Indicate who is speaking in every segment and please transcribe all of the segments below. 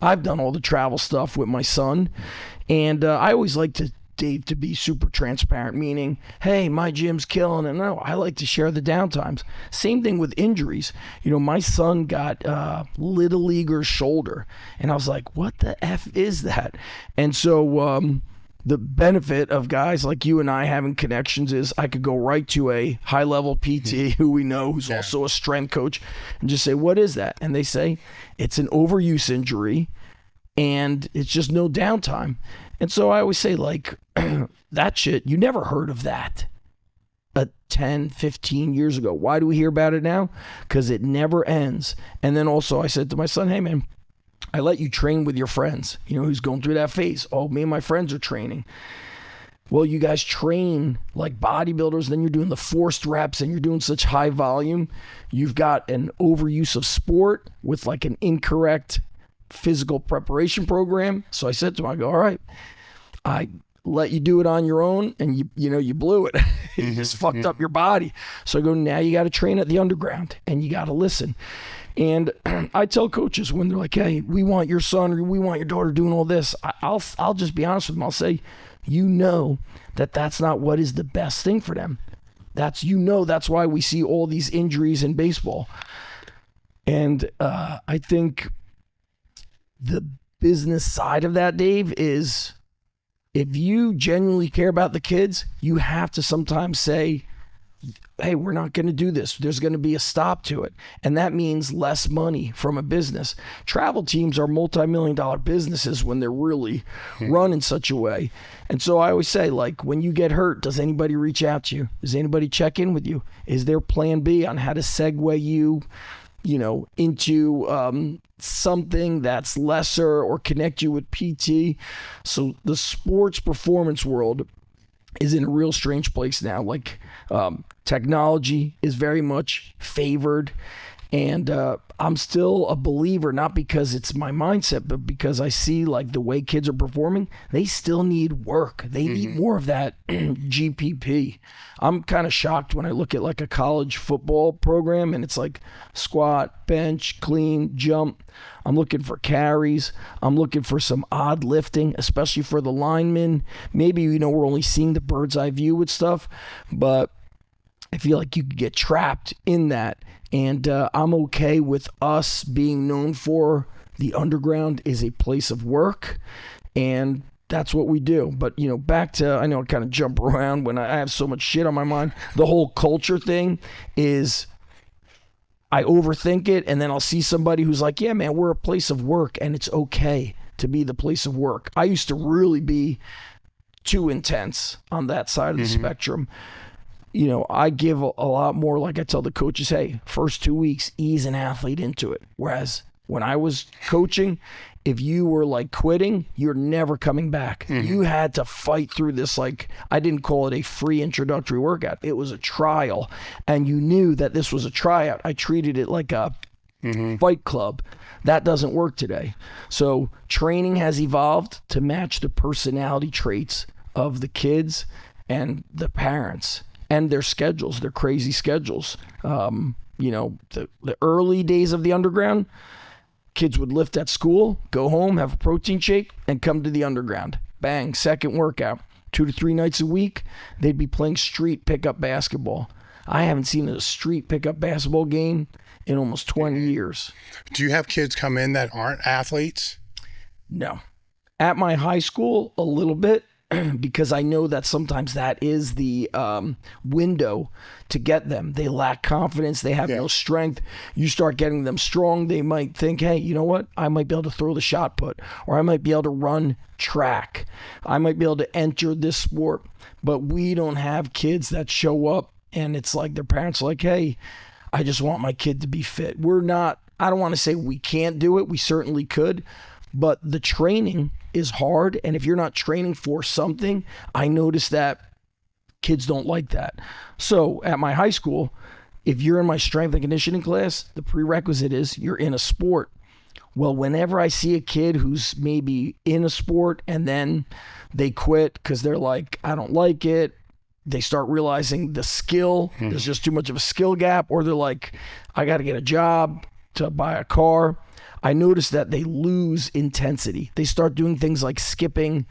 Speaker 1: I've done all the travel stuff with my son, and I always like to Dave to be super transparent, meaning, hey, my gym's killing it. No, I like to share the downtimes. Same thing with injuries. You know, my son got little leaguer's shoulder, and I was like, what the F is that? And so the benefit of guys like you and I having connections is I could go right to a high-level PT who we know who's also a strength coach and just say, what is that? And they say, it's an overuse injury, and it's just no downtime. And so I always say, like, that shit, you never heard of that 10, 15 years ago. Why do we hear about it now? Because it never ends. And then also I said to my son, hey, man, I let you train with your friends, you know, who's going through that phase. Oh, me and my friends are training. Well, you guys train like bodybuilders, then you're doing the forced reps and you're doing such high volume. You've got an overuse of sport with like an incorrect physical preparation program. So I said to him, I go, all right, I let you do it on your own, and you blew it. You just fucked up your body. So I go, now you got to train at the underground and you got to listen. And I tell coaches when they're like, hey, we want your son or we want your daughter doing all this, I'll just be honest with them. I'll say, you know that that's not what is the best thing for them. That's why we see all these injuries in baseball. And I think the business side of that, Dave, is if you genuinely care about the kids, you have to sometimes say, hey, we're not going to do this. There's going to be a stop to it. And that means less money from a business. Travel teams are multi-million-dollar businesses when they're really run in such a way. And so I always say, like, when you get hurt, does anybody reach out to you? Does anybody check in with you? Is there plan B on how to segue you into something that's lesser or connect you with PT? So the sports performance world is in a real strange place now. Like technology is very much favored, and I'm still a believer, not because it's my mindset, but because I see like the way kids are performing, they still need work. They need more of that GPP. I'm kind of shocked when I look at like a college football program and it's like squat, bench, clean, jump. I'm looking for carries. I'm looking for some odd lifting, especially for the linemen. Maybe, we're only seeing the bird's eye view with stuff, but I feel like you could get trapped in that. And I'm okay with us being known for the underground is a place of work, and that's what we do. But, back to, I know I kind of jump around when I have so much shit on my mind. The whole culture thing is I overthink it, and then I'll see somebody who's like, yeah, man, we're a place of work, and it's okay to be the place of work. I used to really be too intense on that side of the spectrum. I give a lot more, like I tell the coaches, hey, first 2 weeks, ease an athlete into it. Whereas when I was coaching, if you were like quitting, you're never coming back. You had to fight through this. Like, I didn't call it a free introductory workout. It was a trial. And you knew that this was a tryout. I treated it like a fight club. That doesn't work today. So training has evolved to match the personality traits of the kids and the parents and their schedules, their crazy schedules. The early days of the underground, kids would lift at school, go home, have a protein shake, and come to the underground. Bang, second workout. 2 to 3 nights a week, they'd be playing street pickup basketball. I haven't seen a street pickup basketball game in almost 20 years.
Speaker 2: Do you have kids come in that aren't athletes?
Speaker 1: No. At my high school, a little bit. Because I know that sometimes that is the window to get them. They lack confidence. They have no strength. You start getting them strong, they might think, hey, you know what? I might be able to throw the shot put, or I might be able to run track. I might be able to enter this sport. But we don't have kids that show up and it's like their parents are like, hey, I just want my kid to be fit. I don't want to say we can't do it. We certainly could. But the training is hard, and if you're not training for something, I notice that kids don't like that. So at my high school, if you're in my strength and conditioning class, the prerequisite is you're in a sport. Well, whenever I see a kid who's maybe in a sport and then they quit because they're like, I don't like it, they start realizing the skill, there's just too much of a skill gap, or they're like, I got to get a job to buy a car. I noticed that they lose intensity. They start doing things like skipping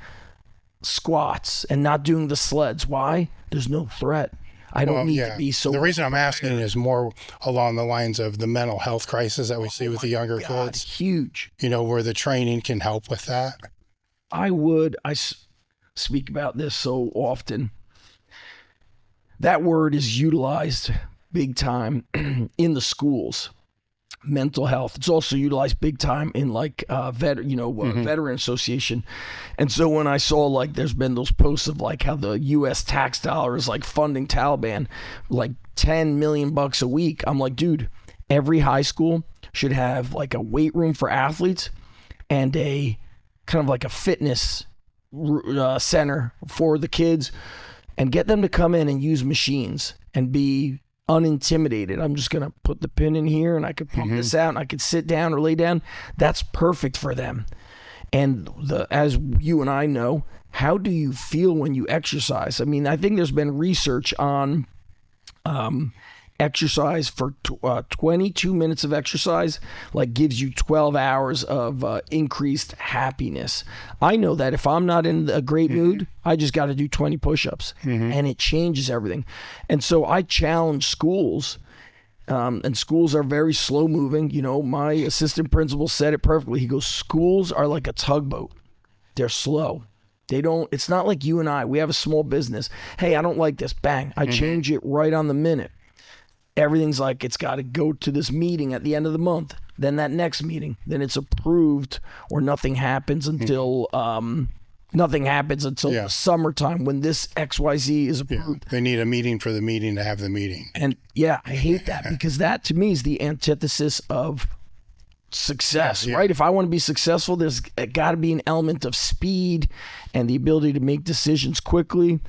Speaker 1: squats and not doing the sleds. Why? There's no threat. I don't need to be so.
Speaker 2: The reason I'm asking is more along the lines of the mental health crisis that we see with the younger kids.
Speaker 1: Huge.
Speaker 2: Where the training can help with that.
Speaker 1: I speak about this so often. That word is utilized big time in the schools. Mental health. It's also utilized big time in like veteran association. And so when I saw like there's been those posts of like how the US tax dollar is like funding Taliban like 10 million bucks a week, I'm like, dude, every high school should have like a weight room for athletes and a kind of like a fitness center for the kids, and get them to come in and use machines and be unintimidated. I'm just going to put the pin in here and I could pump this out and I could sit down or lay down. That's perfect for them. And as you and I know, how do you feel when you exercise? I mean, I think there's been research on exercise for 22 minutes of exercise like gives you 12 hours of increased happiness. I know that if I'm not in a great mood, I just got to do 20 push-ups and it changes everything. And so I challenge schools, and schools are very slow moving. My assistant principal said it perfectly. He goes, schools are like a tugboat. They're slow. It's not like you and I. We have a small business. Hey, I don't like this. Bang. I change it right on the minute. Everything's like it's got to go to this meeting at the end of the month, then that next meeting, then it's approved, or nothing happens until the summertime when this XYZ is approved.
Speaker 2: They need a meeting for the meeting to have the meeting.
Speaker 1: And I hate that because that to me is the antithesis of success, right? If I want to be successful, there's got to be an element of speed and the ability to make decisions quickly.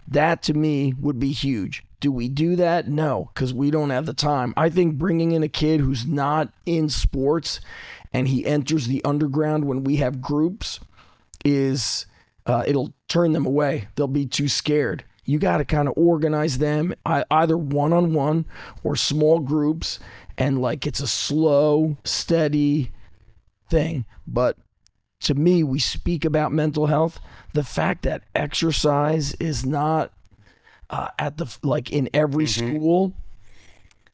Speaker 1: That to me would be huge. Do we do that? No, because we don't have the time. I think bringing in a kid who's not in sports and he enters the underground when we have groups is it'll turn them away. They'll be too scared. You got to kind of organize them either one-on-one or small groups, and like it's a slow, steady thing. But to me, we speak about mental health. The fact that exercise is not in every school,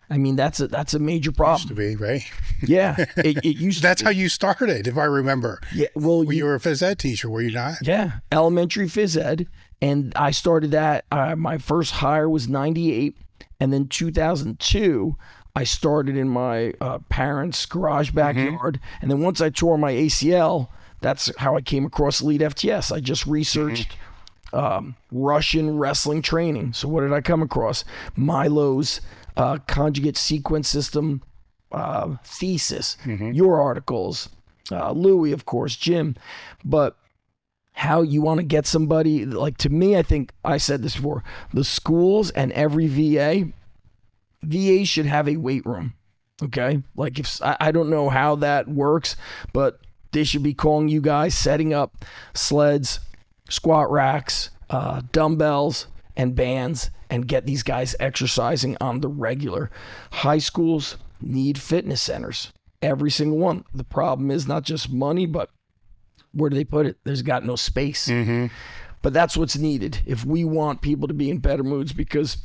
Speaker 1: I mean, that's a major problem.
Speaker 2: Used to be, right?
Speaker 1: Yeah, it used
Speaker 2: That's
Speaker 1: to be.
Speaker 2: how you started, if I remember.
Speaker 1: Yeah, well,
Speaker 2: you were a phys ed teacher, were you not?
Speaker 1: Yeah, elementary phys ed, and I started that. My first hire was 98, and then 2002, I started in my parents' garage backyard, and then once I tore my ACL, that's how I came across elitefts. I just researched Russian wrestling training. So what did I come across? Milo's conjugate sequence system thesis, your articles, Louis, of course, Jim. But how you want to get somebody, like to me, I think I said this before, the schools and every VA should have a weight room. Okay? Like I don't know how that works, but they should be calling you guys, setting up sleds, squat racks, dumbbells, and bands, and get these guys exercising on the regular. High schools need fitness centers, every single one. The problem is not just money, but where do they put it? There's got no space. But that's what's needed if we want people to be in better moods, because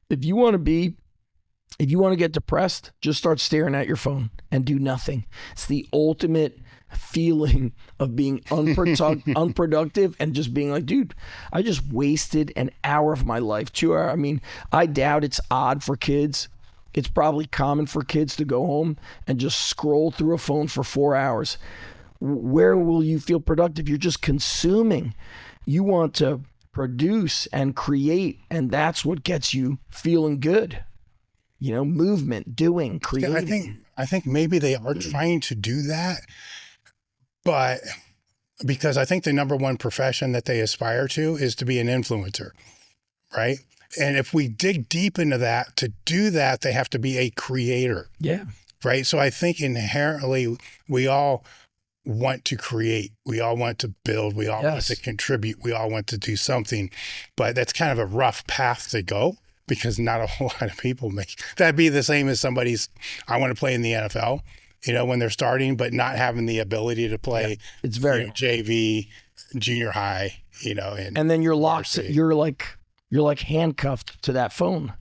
Speaker 1: if you want to get depressed, just start staring at your phone and do nothing. It's the ultimate feeling of being unproductive and just being like, dude, I just wasted an hour of my life, 2 hours. I mean, I doubt it's odd for kids. It's probably common for kids to go home and just scroll through a phone for 4 hours. Where will you feel productive? You're just consuming. You want to produce and create, and that's what gets you feeling good. Movement, doing, creating.
Speaker 2: I think maybe they are trying to do that. But because I think the number one profession that they aspire to is to be an influencer, right? And if we dig deep into that, to do that, they have to be a creator.
Speaker 1: Yeah.
Speaker 2: Right. So I think inherently we all want to create. We all want to build. We all want to contribute. We all want to do something. But that's kind of a rough path to go, because not a whole lot of people make. That'd be the same as somebody's, I want to play in the NFL. when they're starting, but not having the ability to play
Speaker 1: it's very
Speaker 2: JV, junior high,
Speaker 1: and then you're locked.
Speaker 2: varsity.
Speaker 1: You're like handcuffed to that phone.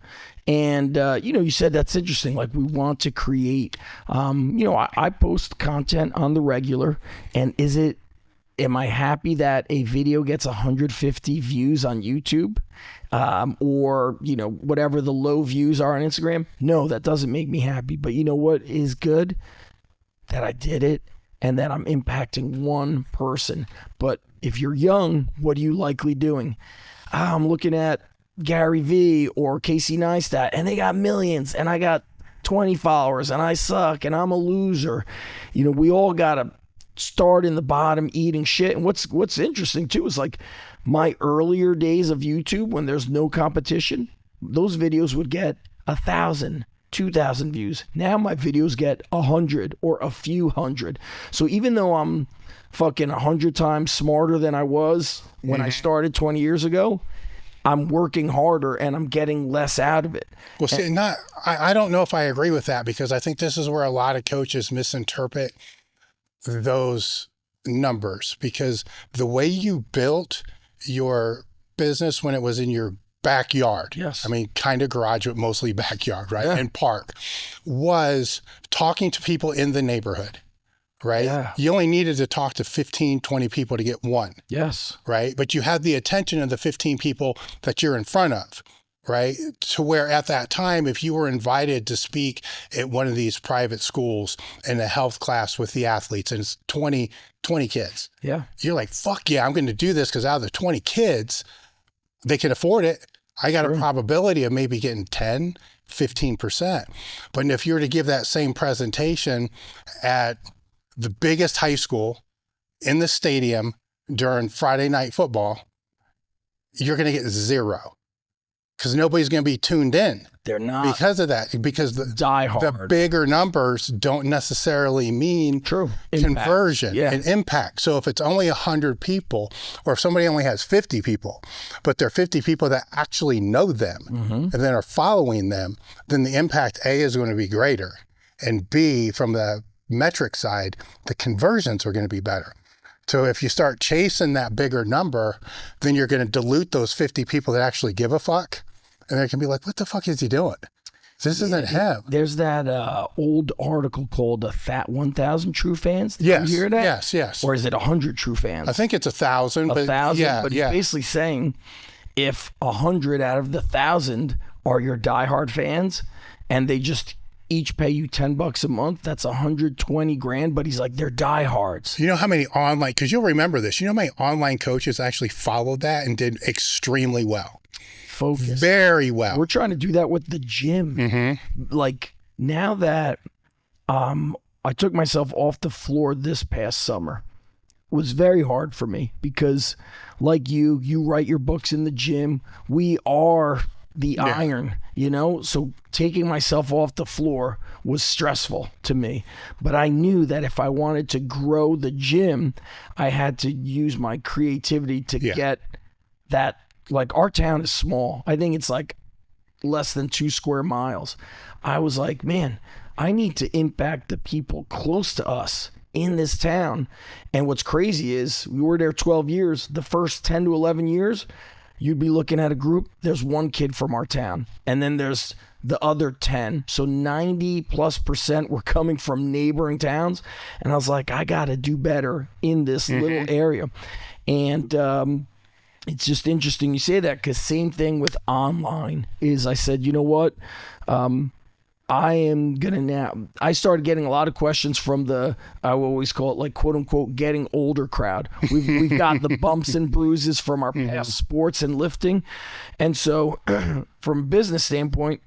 Speaker 1: And, you said that's interesting. Like we want to create, I post content on the regular, and am I happy that a video gets 150 views on YouTube? Or, whatever the low views are on Instagram? No, that doesn't make me happy. But you know what is good? That I did it and that I'm impacting one person. But if you're young, what are you likely doing? I'm looking at Gary Vee or Casey Neistat, and they got millions, and I got 20 followers, and I suck, and I'm a loser. We all got to start in the bottom eating shit. And what's interesting too is like my earlier days of YouTube, when there's no competition, those videos would get 1,000, 2,000 views. Now my videos get 100 or a few hundred. So even though I'm fucking 100 times smarter than I was when I started 20 years ago, I'm working harder and I'm getting less out of it.
Speaker 2: Well, see, I don't know if I agree with that, because I think this is where a lot of coaches misinterpret those numbers, because the way you built your business when it was in your backyard,
Speaker 1: yes,
Speaker 2: I mean, kind of garage, but mostly backyard, right?
Speaker 1: Yeah.
Speaker 2: And park, was talking to people in the neighborhood, right?
Speaker 1: Yeah.
Speaker 2: You only needed to talk to 15, 20 people to get one,
Speaker 1: Yes.
Speaker 2: right? But you had the attention of the 15 people that you're in front of, right? To where at that time, if you were invited to speak at one of these private schools in a health class with the athletes, and it's 20 kids,
Speaker 1: Yeah.
Speaker 2: you're like, fuck yeah, I'm going to do this, because out of the 20 kids, they can afford it. I got a probability of maybe getting 10, 15%. But if you were to give that same presentation at the biggest high school in the stadium during Friday night football, you're going to get zero, because nobody's going to be tuned in.
Speaker 1: They're not.
Speaker 2: Because of that, because the bigger numbers don't necessarily mean conversion and impact. So if it's only 100 people, or if somebody only has 50 people, but they're 50 people that actually know them and then are following them, then the impact A is going to be greater. And B, from the metric side, the conversions are going to be better. So if you start chasing that bigger number, then you're going to dilute those 50 people that actually give a fuck. And they can be like, what the fuck is he doing? This isn't him.
Speaker 1: There's that old article called 1,000 True Fans. Did
Speaker 2: Yes.
Speaker 1: you hear that?
Speaker 2: Yes.
Speaker 1: Or is it 100 True Fans?
Speaker 2: I think it's 1,000.
Speaker 1: 1,000?
Speaker 2: Yeah,
Speaker 1: but it's basically saying if 100 out of the 1,000 are your diehard fans and they just each pay you $10 a month, that's 120 grand. But he's like, they're diehards.
Speaker 2: You know how many online, because you'll remember this, you know how many online coaches actually followed that and did extremely well?
Speaker 1: Focus.
Speaker 2: Very well.
Speaker 1: We're trying to do that with the gym. Like now that I took myself off the floor this past summer, it was very hard for me because like you write your books in the gym. We are the iron, so taking myself off the floor was stressful to me. But I knew that if I wanted to grow the gym, I had to use my creativity to get that. Like our town is small. I think it's like less than 2 square miles. I was like, man, I need to impact the people close to us in this town. And what's crazy is we were there 12 years. The first 10 to 11 years, you'd be looking at a group. There's one kid from our town. And then there's the other 10. So 90+% were coming from neighboring towns. And I was like, I got to do better in this little area. And, it's just interesting you say that, because same thing with online is I said, you know what? I am going to now, I started getting a lot of questions from the, I always call it like quote unquote, getting older crowd. We've got the bumps and bruises from our past sports and lifting. And so from a business standpoint,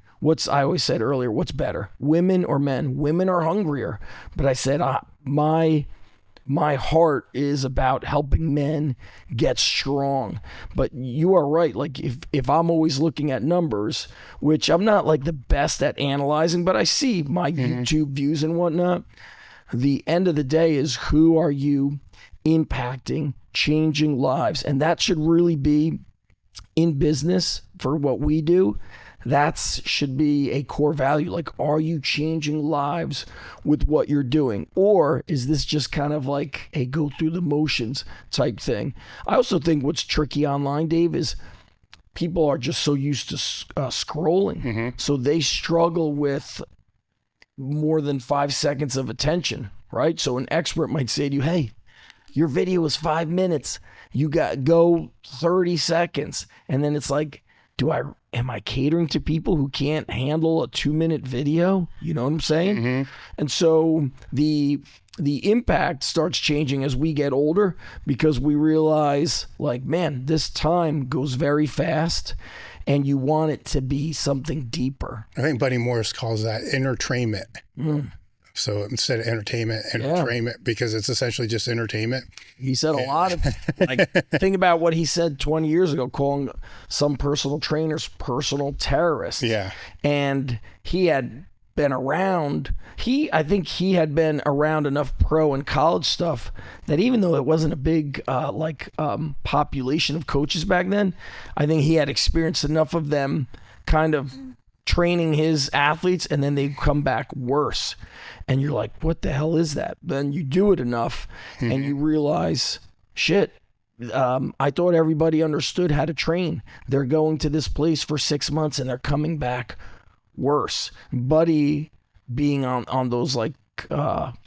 Speaker 1: I always said earlier, what's better, women or men? Women are hungrier. But I said, my heart is about helping men get strong. But you are right. Like if I'm always looking at numbers, which I'm not like the best at analyzing, but I see my YouTube views and whatnot. The end of the day is, who are you impacting, changing lives? And that should really be in business for what we do. That's should be a core value. Like, are you changing lives with what you're doing? Or is this just kind of like a go through the motions type thing? I also think what's tricky online, Dave, is people are just so used to scrolling. So they struggle with more than 5 seconds of attention, right? So an expert might say to you, hey, your video is 5 minutes. You go 30 seconds. And then it's like, am I catering to people who can't handle a 2-minute video? You know what I'm saying? And so the impact starts changing as we get older, because we realize, like, man, this time goes very fast and you want it to be something deeper.
Speaker 2: I think Buddy Morris calls that entertainment. So instead of entertainment, because it's essentially just entertainment.
Speaker 1: He said a lot of, like, think about what he said 20 years ago, calling some personal trainers personal terrorists.
Speaker 2: Yeah.
Speaker 1: And he had been around, I think he had been around enough pro and college stuff that even though it wasn't a big, population of coaches back then, I think he had experienced enough of them kind of training his athletes, and then they come back worse. And you're like, what the hell is that? Then you do it enough and you realize, shit, I thought everybody understood how to train. They're going to this place for 6 months and they're coming back worse. Buddy being on those like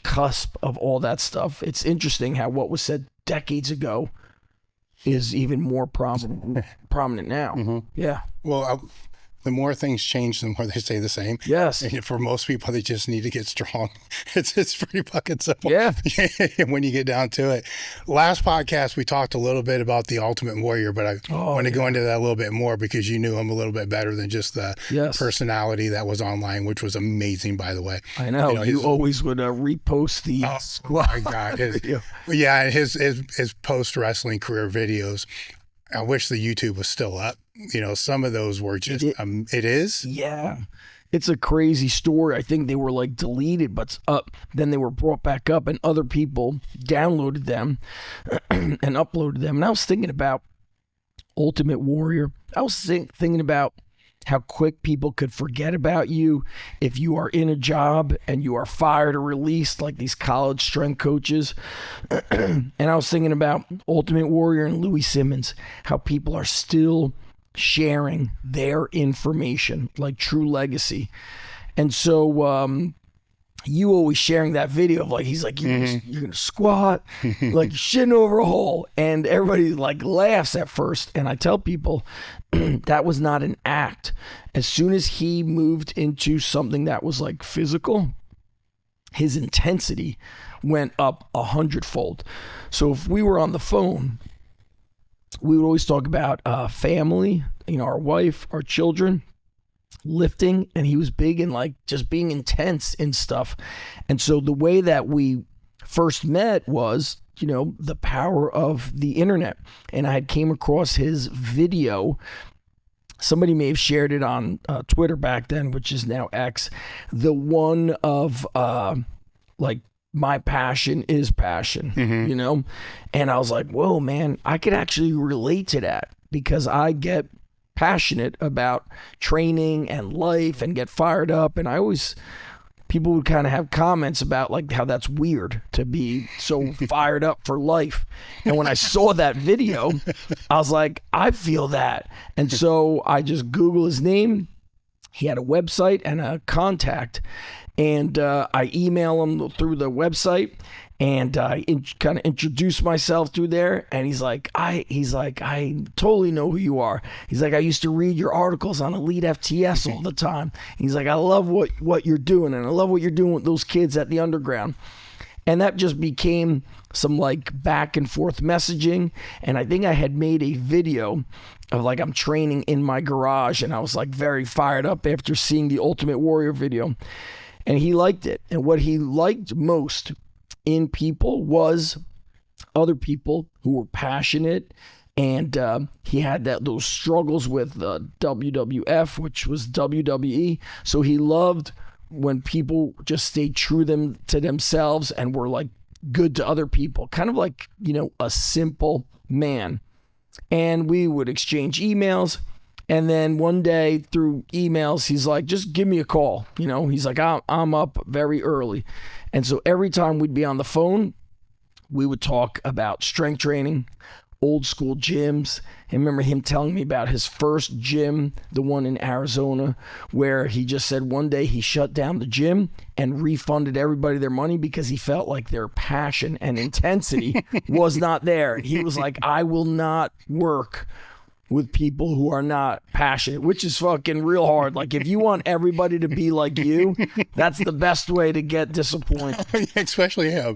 Speaker 1: cusp of all that stuff. It's interesting how what was said decades ago is even more prominent now. Yeah.
Speaker 2: Well, the more things change, the more they stay the same.
Speaker 1: Yes.
Speaker 2: And for most people, they just need to get strong. It's pretty fucking simple.
Speaker 1: Yeah.
Speaker 2: When you get down to it. Last podcast, we talked a little bit about the Ultimate Warrior, but I want to go into that a little bit more because you knew him a little bit better than just the personality that was online, which was amazing, by the way.
Speaker 1: I know. You always would repost the
Speaker 2: squad. Oh, my God. His post-wrestling career videos. I wish the YouTube was still up. Some of those were just, it is?
Speaker 1: Yeah. It's a crazy story. I think they were like deleted, but then they were brought back up and other people downloaded them and uploaded them. And I was thinking about Ultimate Warrior. I was thinking about how quick people could forget about you if you are in a job and you are fired or released, like these college strength coaches. And I was thinking about Ultimate Warrior and Louis Simmons, how people are still sharing their information, like true legacy. And so you always sharing that video of like, he's like, you're gonna squat like you're shitting over a hole, and everybody like laughs at first. And I tell people that was not an act. As soon as he moved into something that was like physical, his intensity went up 100-fold. So if we were on the phone, we would always talk about family, our wife, our children, lifting, and he was big in like just being intense in stuff. And so the way that we first met was, the power of the internet. And I had came across his video. Somebody may have shared it on Twitter back then, which is now X. The one of like, my passion is passion, And I was like, whoa, man, I could actually relate to that because I get passionate about training and life and get fired up. And people would kind of have comments about like how that's weird to be so fired up for life. And when I saw that video, I was like, I feel that. And so I just Google his name. He had a website and a contact. And I email him through the website, and I kind of introduce myself through there. And he's like, I totally know who you are. He's like, I used to read your articles on elitefts all the time. He's like, I love what you're doing, and I love what you're doing with those kids at the underground. And that just became some like back and forth messaging. And I think I had made a video of like I'm training in my garage, and I was like very fired up after seeing the Ultimate Warrior video. And he liked it. And what he liked most in people was other people who were passionate. And he had those struggles with WWF, which was WWE. So he loved when people just stayed true to themselves and were like good to other people. Kind of like, a simple man. And we would exchange emails. And then one day through emails, he's like, just give me a call. You know, he's like, I'm up very early. And so every time we'd be on the phone, we would talk about strength training, old school gyms. I remember him telling me about his first gym, the one in Arizona, where he just said one day he shut down the gym and refunded everybody their money because he felt like their passion and intensity was not there. He was like, I will not work with people who are not passionate, which is fucking real hard. Like, if you want everybody to be like you, that's the best way to get disappointed.
Speaker 2: Especially him.